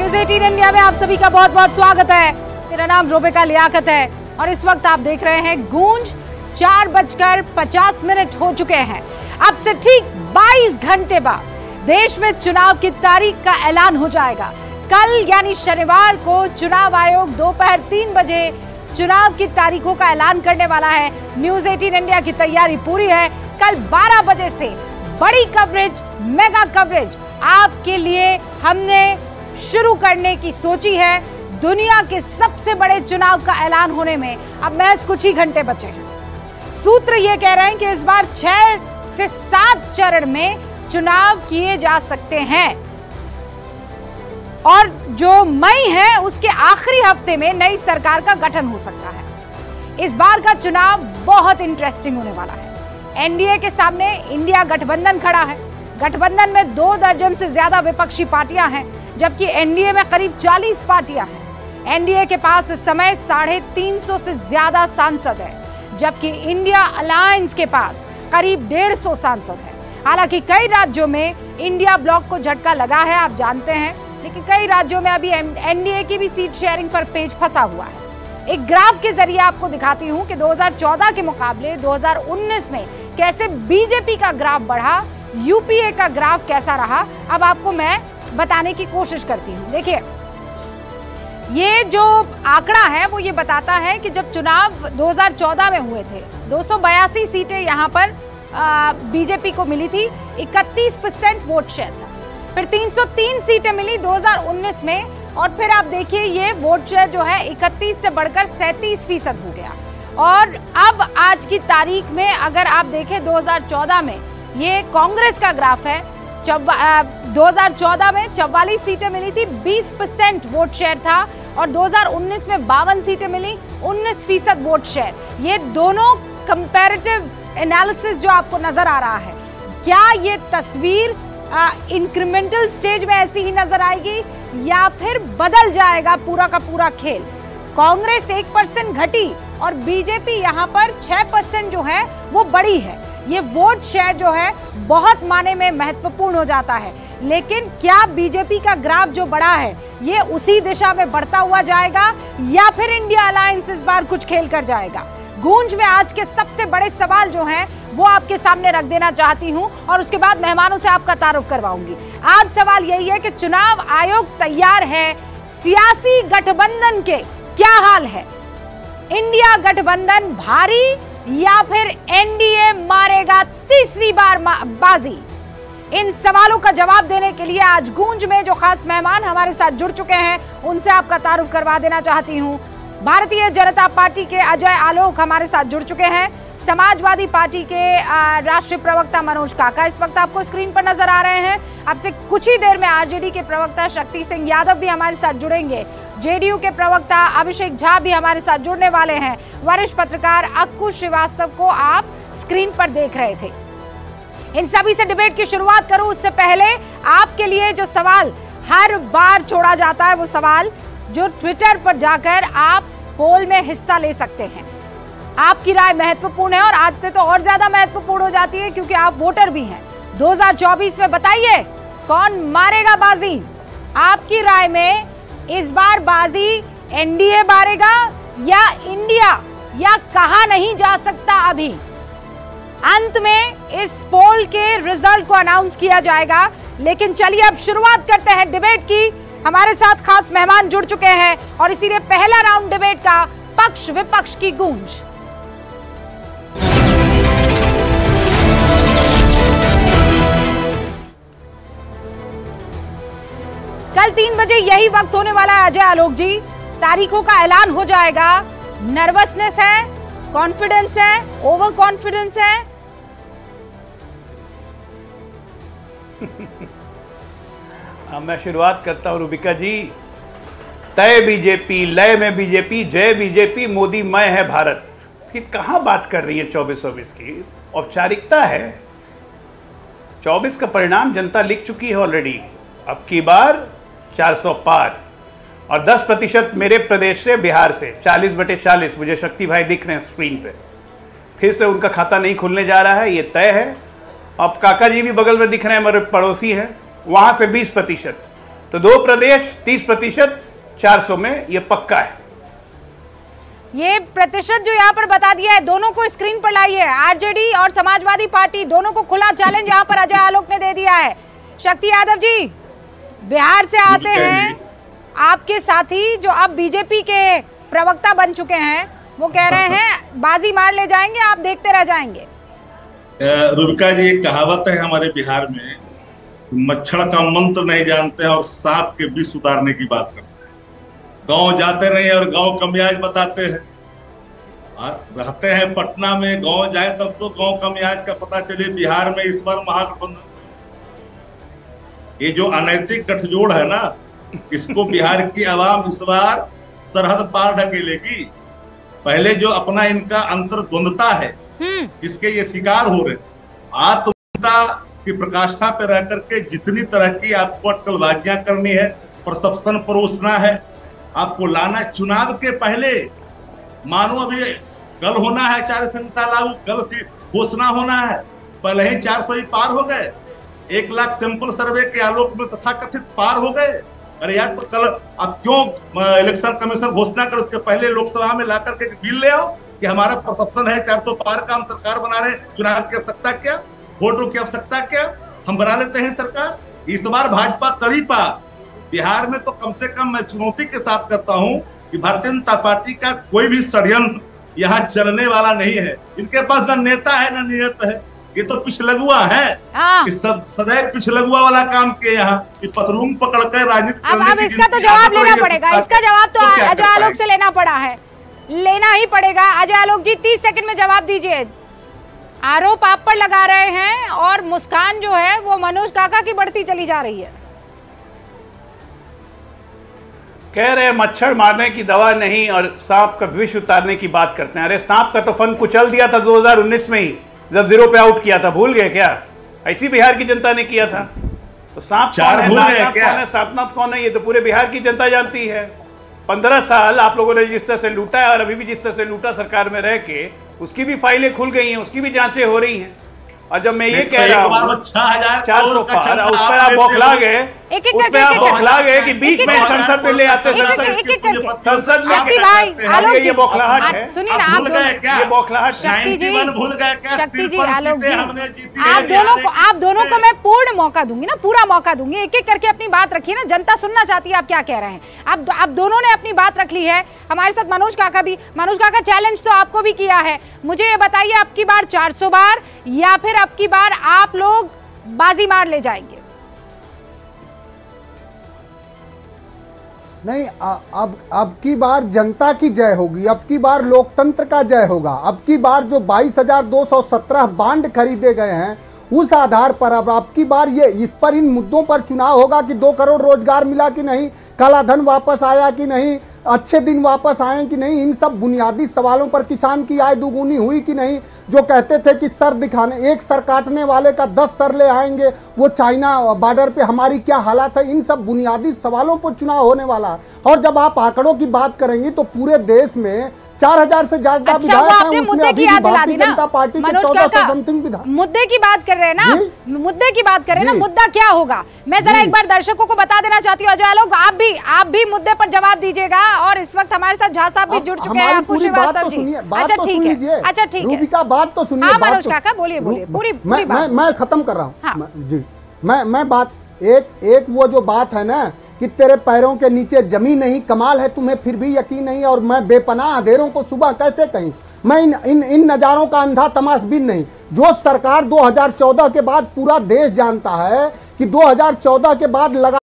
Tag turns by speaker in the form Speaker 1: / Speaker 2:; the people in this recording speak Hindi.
Speaker 1: न्यूज़ 18 इंडिया में आप सभी का बहुत बहुत स्वागत है। मेरा नाम रूबिका लियाकत है और इस वक्त आप देख रहे हैं गूंज। 4:50 हो चुके हैं। अब से ठीक 22 घंटे बाद देश में चुनाव की तारीख का ऐलान हो जाएगा। कल यानी शनिवार को चुनाव आयोग दोपहर 3 बजे चुनाव की तारीखों का ऐलान करने वाला है। न्यूज़ 18 इंडिया की तैयारी पूरी है। कल 12 बजे से बड़ी कवरेज, मेगा कवरेज आपके लिए हमने शुरू करने की सोची है। दुनिया के सबसे बड़े चुनाव का ऐलान होने में अब महज कुछ ही घंटे बचे हैं। सूत्र ये कह रहे हैं कि इस बार 6 से 7 चरण में चुनाव किए जा सकते हैं और जो मई है उसके आखिरी हफ्ते में नई सरकार का गठन हो सकता है। इस बार का चुनाव बहुत इंटरेस्टिंग होने वाला है। एनडीए के सामने इंडिया गठबंधन खड़ा है। गठबंधन में 2 दर्जन से ज्यादा विपक्षी पार्टियां हैं, जबकि एनडीए में करीब 40 पार्टियां हैं। एनडीए के पास इस समय 350 से ज्यादा सांसद है, जबकि इंडिया अलायंस के पास करीब 150 सांसद है। हालांकि कई राज्यों में इंडिया ब्लॉक को झटका लगा है, आप जानते हैं, लेकिन कई राज्यों में अभी एनडीए की भी सीट शेयरिंग पर पेच फंसा हुआ है। एक ग्राफ के जरिए आपको दिखाती हूं कि 2014 के मुकाबले 2019 में कैसे बीजेपी का ग्राफ बढ़ा, यूपीए का ग्राफ कैसा रहा। अब आपको मैं बताने की कोशिश करती हूं। देखिए, ये जो आंकड़ा है वो ये बताता है कि जब चुनाव 2014 में हुए थे 282 सीटें यहां पर बीजेपी को मिली थी, 31% वोट शेयर था। फिर 303 सीटें मिली 2019 में और फिर आप देखिए ये वोट शेयर जो है 31 से बढ़कर 37% हो गया। और अब आज की तारीख में अगर आप देखें 2014 में ये कांग्रेस का ग्राफ है। 2014 में 44 सीटें मिली थी, 20% वोट शेयर था और 2019 में 52 सीटें मिली, 19% वोट शेयर। ये दोनों कंपैरेटिव एनालिसिस जो आपको नजर आ रहा है, क्या ये तस्वीर इंक्रीमेंटल स्टेज में ऐसी ही नजर आएगी या फिर बदल जाएगा पूरा का पूरा खेल? कांग्रेस 1% घटी और बीजेपी यहां पर 6% जो है वो बड़ी है। ये वोट शेयर जो है बहुत माने में महत्वपूर्ण हो जाता है। लेकिन क्या बीजेपी का ग्राफ जो बढ़ा है ये उसी दिशा में बढ़ता हुआ जाएगा या फिर इंडिया अलायंस इस बार कुछ खेल कर जाएगा? गूंज में आज के सबसे बड़े सवाल जो हैं वो आपके सामने रख देना चाहती हूं और उसके बाद मेहमानों से आपका तारुफ करवाऊंगी। आज सवाल यही है कि चुनाव आयोग तैयार है, सियासी गठबंधन के क्या हाल है? इंडिया गठबंधन भारी या फिर एनडीए मारेगा तीसरी बार बाजी? इन सवालों का जवाब देने के लिए आज गूंज में जो खास मेहमान हमारे साथ जुड़ चुके हैं उनसे आपका तारुफ करवा देना चाहती हूं। भारतीय जनता पार्टी के अजय आलोक हमारे साथ जुड़ चुके हैं। समाजवादी पार्टी के राष्ट्रीय प्रवक्ता मनोज काका इस वक्त आपको स्क्रीन पर नजर आ रहे हैं। अब से कुछ ही देर में आरजेडी के प्रवक्ता शक्ति सिंह यादव भी हमारे साथ जुड़ेंगे। जेडीयू के प्रवक्ता अभिषेक झा भी हमारे साथ जुड़ने वाले हैं। वरिष्ठ पत्रकार अक्कू श्रीवास्तव को आप स्क्रीन पर देख रहे थे। इन सभी से डिबेट की शुरुआत करूं उससे पहले आपके लिए जो सवाल हर बार छोड़ा जाता है, वो सवाल जो ट्विटर पर जाकर आप पोल में हिस्सा ले सकते हैं। आपकी राय महत्वपूर्ण है और आज से तो और ज्यादा महत्वपूर्ण हो जाती है क्योंकि आप वोटर भी हैं। 2024 में बताइए कौन मारेगा बाजी? आपकी राय में इस बार बाजी एनडीए मारेगा या इंडिया, या कहा नहीं जा सकता अभी? अंत में इस पोल के रिजल्ट को अनाउंस किया जाएगा। लेकिन चलिए अब शुरुआत करते हैं डिबेट की। हमारे साथ खास मेहमान जुड़ चुके हैं और इसीलिए पहला राउंड डिबेट का पक्ष विपक्ष की गूंज। कल 3 बजे यही वक्त होने वाला है अजय आलोक जी। तारीखों का ऐलान हो जाएगा। नर्वसनेस है, कॉन्फिडेंस है, ओवर कॉन्फिडेंस है?
Speaker 2: मैं शुरुआत करता हूं रूबिका जी। तय बीजेपी, लय में बीजेपी, जय बीजेपी, मोदी मैं है भारत। फिर कहां बात कर रही है 24-24 की? औपचारिकता है। 24 का परिणाम जनता लिख चुकी है ऑलरेडी। अब की बार 400 पार और 10% मेरे प्रदेश से, बिहार से 40/40 मुझे शक्ति भाई दिख रहे हैं स्क्रीन पे। फिर से उनका खाता नहीं खुलने जा रहा है, ये तय है। अब काका जी भी बगल में दिख रहे हैं, हमारे पड़ोसी हैं, वहां से 20%। तो 2 प्रदेश 30% 400 में ये पक्का है।
Speaker 1: ये प्रतिशत जो यहाँ पर बता दिया है, दोनों को स्क्रीन पर लाइए। आरजेडी और समाजवादी पार्टी दोनों को खुला चैलेंज यहाँ पर अजय आलोक ने दे दिया है। शक्ति यादव जी बिहार से आते हैं, आपके साथी जो अब बीजेपी के प्रवक्ता बन चुके हैं वो कह रहे हैं बाजी मार ले जाएंगे, आप देखते रह जाएंगे।
Speaker 3: रुबिका जी, एक कहावत है हमारे बिहार में, मच्छर का मंत्र नहीं जानते हैं और सांप के विष उतारने की बात करते हैं। गांव जाते नहीं और गांव का मियाज बताते हैं। रहते हैं पटना में, गांव जाए तब तो गांव का मियाज का पता चले। बिहार में इस बार महागठबंधन, ये जो अनैतिक गठजोड़ है ना, इसको बिहार की आवाम इस बार सरहद पार ढकेलेगी। पहले जो अपना इनका अंतर्द्वंदता है जिसके ये शिकार हो रहे, आत्मता की प्रकाष्ठा पे रह करके जितनी तरह की आपको अटकलबाजियां करनी है, परसेप्शन परोसना है, आपको लाना चुनाव के पहले, मानो अभी कल होना है आचार्य संहिता लागू, कल से घोषणा होना है, पहले ही 400 ही पार हो गए। 1 लाख सैंपल सर्वे के आलोक में तथाकथित पार हो गए। अरे यार, तो कल आप क्यों इलेक्शन कमीशन घोषणा कर उसके पहले लोकसभा में ला करके बिल ले आओ कि हमारा परसेप्शन है 400 पार का, हम सरकार बना रहे हैं, चुनाव की आवश्यकता क्या, वोटों की आवश्यकता क्या, हम बना लेते हैं सरकार। इस बार भाजपा तड़ी पार। बिहार में तो कम से कम मैं चुनौती के साथ करता हूं कि भारतीय जनता पार्टी का कोई भी षड्यंत्र यहाँ चलने वाला नहीं है। इनके पास न नेता है न नियत है, ये तो पिछलगुआ है कि सब सदैव पिछलगुआ वाला काम के यहाँ पतलून पकड़ कर राजनीति।
Speaker 1: अब इसका तो जवाब लेना पड़ेगा, इसका जवाब तो अजय आलोक से लेना पड़ा है, लेना ही पड़ेगा। अजय आलोक जी 30 सेकंड में जवाब दीजिए। आरोप आप पर लगा रहे हैं और मुस्कान जो है वो मनोज काका की बढ़ती चली जा रही है।
Speaker 2: कह रहे मच्छर मारने की दवा नहीं और सांप का विष उतारने की बात करते हैं। अरे सांप का तो फन कुचल दिया था 2019 में ही, जब 0 पे आउट किया था, भूल गए क्या? ऐसी बिहार की जनता ने किया था। तो सांप कौन है, सांपनाथ कौन है, ये तो पूरे बिहार की जनता जानती है। 15 साल आप लोगों ने जिस तरह से लूटा है और अभी भी जिस तरह से लूटा सरकार में रह के, उसकी भी फाइलें खुल गई हैं, उसकी भी जांचें हो रही हैं। और जब मैं ये कह रहा हूँ 400 पार, उस पर आप बौखला गए, उस पर आप बौखला गए कि बीच में संसद में ले आते, संसद में ये बौखलाहट है।
Speaker 1: सुनिए ना,
Speaker 2: ये बौखलाहट।
Speaker 1: शक्ति जी, आलोक जी, आप दोनों को मैं पूर्ण मौका दूंगी ना, पूरा मौका दूंगी। एक एक करके अपनी बात रखिए ना, जनता सुनना चाहती है आप क्या कह रहे हैं। आप दोनों ने अपनी बात रख ली है। हमारे साथ मनोज काका भी। मनोज काका, चैलेंज तो आपको भी किया है, मुझे ये बताइए, अब की बार 400 बार या फिर अब की बार आप लोग बाजी मार ले जाएंगे?
Speaker 4: नहीं, अब की बार जनता की जय होगी, अब की बार लोकतंत्र का जय होगा। अब की बार जो 22,217 बांड खरीदे गए हैं, उस आधार पर अब की बार ये इस पर इन मुद्दों पर चुनाव होगा कि 2 करोड़ रोजगार मिला कि नहीं, काला धन वापस आया कि नहीं, अच्छे दिन वापस आए कि नहीं, इन सब बुनियादी सवालों पर, किसान की आय दुगुनी हुई कि नहीं, जो कहते थे कि सर दिखाने, एक सर काटने वाले का 10 सर ले आएंगे, वो चाइना बॉर्डर पे हमारी क्या हालत है, इन सब बुनियादी सवालों पर चुनाव होने वाला है। और जब आप आंकड़ों की बात करेंगी तो पूरे देश में 4000 से ज्यादा विधायक हैं, उसमें अभी भी भारतीय जनता पार्टी के 1400 समथिंग विधायक।
Speaker 1: मुद्दे की बात कर रहे हैं ना, मुद्दे की बात कर रहे हैं ना, मुद्दा क्या होगा? मैं जरा एक बार दर्शकों को बता देना चाहती हूँ। अजय आलोक, आप भी मुद्दे पर जवाब दीजिएगा। और इस वक्त हमारे साथ झा साहब भी जुड़ चुके हैं, आपको श्रीवास्तव जी। अच्छा ठीक है, अच्छा ठीक है,
Speaker 4: रूबिका बात तो सुनिए।
Speaker 1: मनोज काका बोलिए, पूरी बात
Speaker 4: मैं खत्म कर रहा हूँ जी। मैं बात एक वो जो बात है ना कि तेरे पैरों के नीचे जमीन नहीं, कमाल है तुम्हें फिर भी यकीन नहीं, और मैं बेपनाह अंधेरों को सुबह कैसे कहीं। मैं इन नजारों का अंधा तमाशबीन नहीं। जो सरकार 2014 के बाद पूरा देश जानता है कि 2014 के बाद लगा